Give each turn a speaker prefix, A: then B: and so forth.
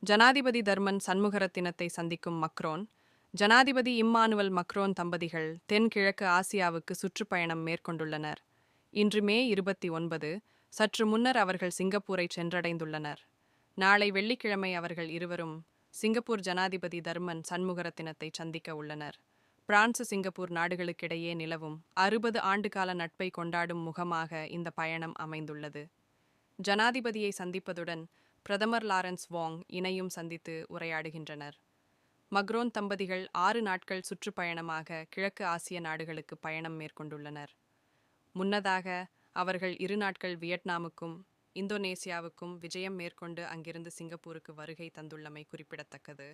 A: ஜனாதிபதி தர்மன் சண்முகரத்தினத்தை சந்திக்கும் மக்ரோன். ஜனாதிபதி இம்மானுவல் மக்ரோன் தம்பதிகள் தென்கிழக்கு ஆசியாவுக்கு சுற்றுப்பயணம் மேற்கொண்டுள்ளனர். இன்று மே 29, சற்று முன்னர் அவர்கள் சிங்கப்பூரை சென்றடைந்துள்ளனர். நாளை வெள்ளிக்கிழமை அவர்கள் இருவரும் சிங்கப்பூர் ஜனாதிபதி தர்மன் சண்முகரத்தினத்தை சந்திக்க உள்ளனர். பிரான்சு சிங்கப்பூர் நாடுகளுக்கிடையே நிலவும் 60 ஆண்டுகால நட்பை கொண்டாடும் முகமாக இந்த பயணம் அமைந்துள்ளது. ஜனாதிபதியை சந்திப்பதுடன் பிரதமர் லாரன்ஸ் வாங் இணையும் சந்தித்து உரையாடுகின்றனர். மக்ரோன் தம்பதிகள் 6 நாட்கள் சுற்றுப்பயணமாக கிழக்கு ஆசிய நாடுகளுக்கு பயணம் மேற்கொண்டுள்ளனர். முன்னதாக அவர்கள் 2 நாட்கள் வியட்நாமுக்கும் இந்தோனேசியாவுக்கும் விஜயம் மேற்கொண்டு அங்கிருந்து சிங்கப்பூருக்கு வருகை தந்துள்ளமை குறிப்பிடத்தக்கது.